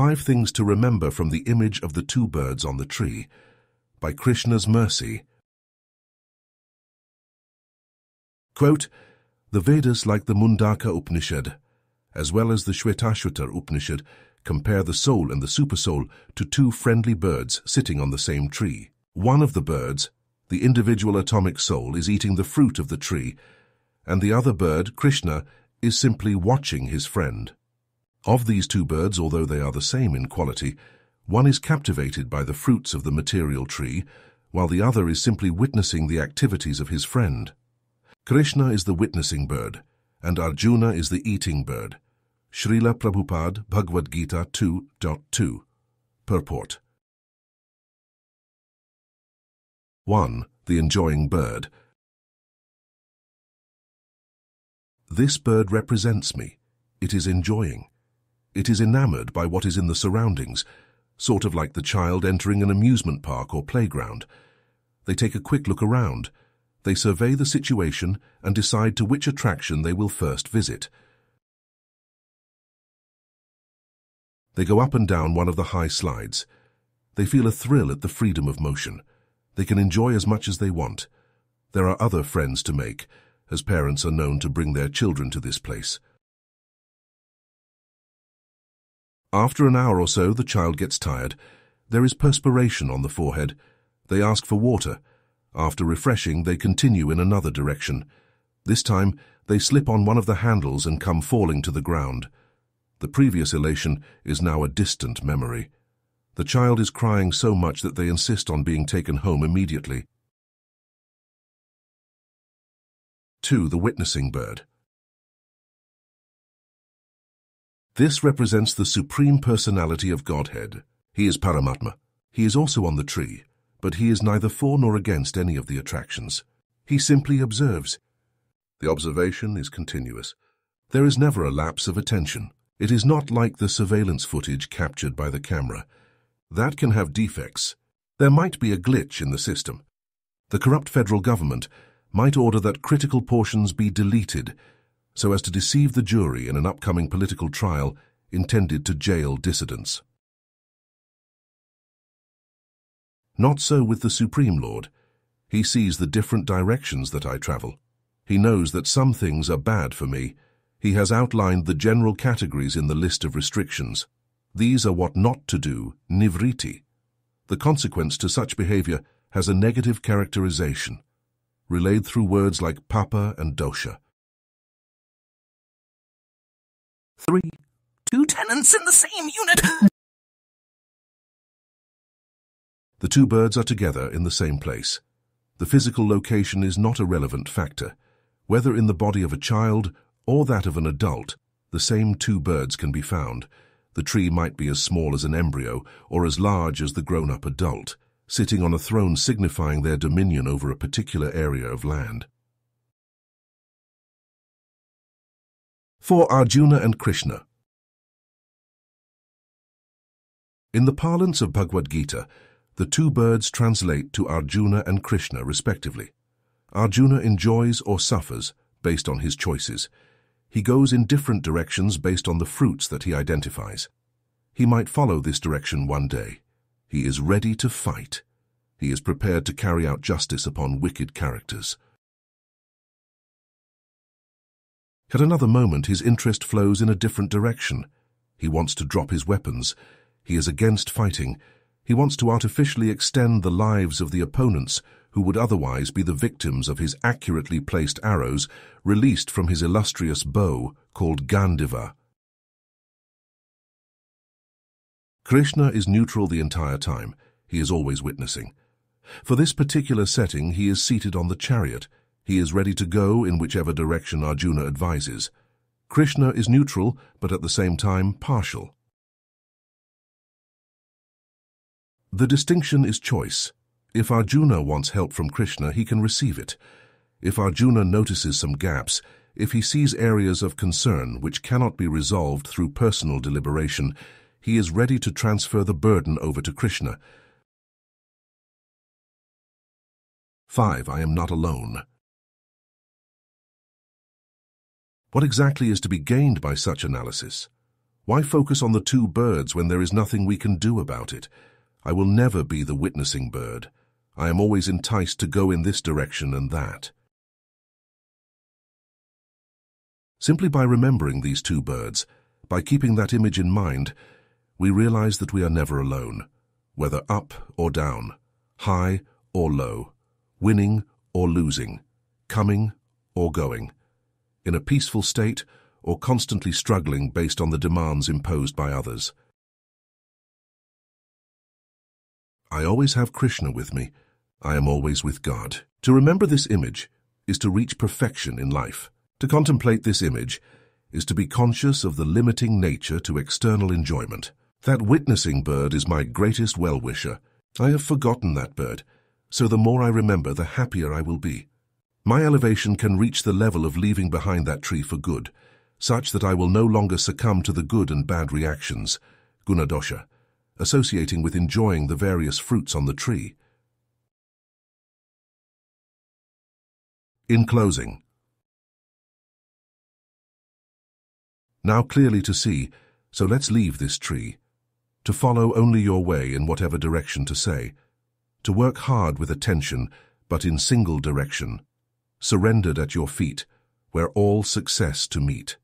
5 Things to Remember from the Image of the Two Birds on the Tree, by Krishna's Mercy. Quote, the Vedas, like the Mundaka Upanishad, as well as the Shvetashvatara Upanishad, compare the soul and the Supersoul to 2 friendly birds sitting on the same tree. One of the birds, the individual atomic soul, is eating the fruit of the tree, and the other bird, Krishna, is simply watching his friend. Of these 2 birds, although they are the same in quality, one is captivated by the fruits of the material tree, while the other is simply witnessing the activities of his friend. Krishna is the witnessing bird, and Arjuna is the eating bird. Shrila Prabhupada, Bhagavad-gita 2.2. Purport. 1. The enjoying bird. This bird represents me. It is enjoying. It is enamored by what is in the surroundings, sort of like the child entering an amusement park or playground. They take a quick look around. They survey the situation and decide to which attraction they will first visit. They go up and down one of the high slides. They feel a thrill at the freedom of motion. They can enjoy as much as they want. There are other friends to make, as parents are known to bring their children to this place. After an hour or so, the child gets tired. There is perspiration on the forehead. They ask for water. After refreshing, they continue in another direction. This time, they slip on one of the handles and come falling to the ground. The previous elation is now a distant memory. The child is crying so much that they insist on being taken home immediately. 2. The witnessing bird. This represents the Supreme Personality of Godhead. He is Paramatma. He is also on the tree, but he is neither for nor against any of the attractions. He simply observes. The observation is continuous. There is never a lapse of attention. It is not like the surveillance footage captured by the camera. That can have defects. There might be a glitch in the system. The corrupt federal government might order that critical portions be deleted so as to deceive the jury in an upcoming political trial intended to jail dissidents. Not so with the Supreme Lord. He sees the different directions that I travel. He knows that some things are bad for me. He has outlined the general categories in the list of restrictions. These are what not to do, nivriti. The consequence to such behavior has a negative characterization, relayed through words like papa and dosha. 3. 2 tenants in the same unit. The 2 birds are together in the same place. The physical location is not a relevant factor. Whether in the body of a child or that of an adult, the same 2 birds can be found. The tree might be as small as an embryo or as large as the grown-up adult, sitting on a throne signifying their dominion over a particular area of land. For Arjuna and Krishna. In the parlance of Bhagavad-gita, the 2 birds translate to Arjuna and Krishna respectively. Arjuna enjoys or suffers based on his choices. He goes in different directions based on the fruits that he identifies. He might follow this direction one day. He is ready to fight. He is prepared to carry out justice upon wicked characters. At another moment, his interest flows in a different direction. He wants to drop his weapons. He is against fighting. He wants to artificially extend the lives of the opponents who would otherwise be the victims of his accurately placed arrows released from his illustrious bow called Gandiva. Krishna is neutral the entire time. He is always witnessing. For this particular setting, he is seated on the chariot. He is ready to go in whichever direction Arjuna advises. Krishna is neutral, but at the same time partial. The distinction is choice. If Arjuna wants help from Krishna, he can receive it. If Arjuna notices some gaps, if he sees areas of concern which cannot be resolved through personal deliberation, he is ready to transfer the burden over to Krishna. 5. I am not alone. What exactly is to be gained by such analysis? Why focus on the two birds when there is nothing we can do about it? I will never be the witnessing bird. I am always enticed to go in this direction and that. Simply by remembering these two birds, by keeping that image in mind, we realize that we are never alone, whether up or down, high or low, winning or losing, coming or going, in a peaceful state or constantly struggling based on the demands imposed by others. I always have Krishna with me. I am always with God. To remember this image is to reach perfection in life. To contemplate this image is to be conscious of the limiting nature to external enjoyment. That witnessing bird is my greatest well-wisher. I have forgotten that bird, so the more I remember, the happier I will be. My elevation can reach the level of leaving behind that tree for good, such that I will no longer succumb to the good and bad reactions, gunadosha, associating with enjoying the various fruits on the tree. In closing, now clearly to see, so let's leave this tree, to follow only your way in whatever direction to say, to work hard with attention, but in single direction, surrendered at your feet, where all success to meet.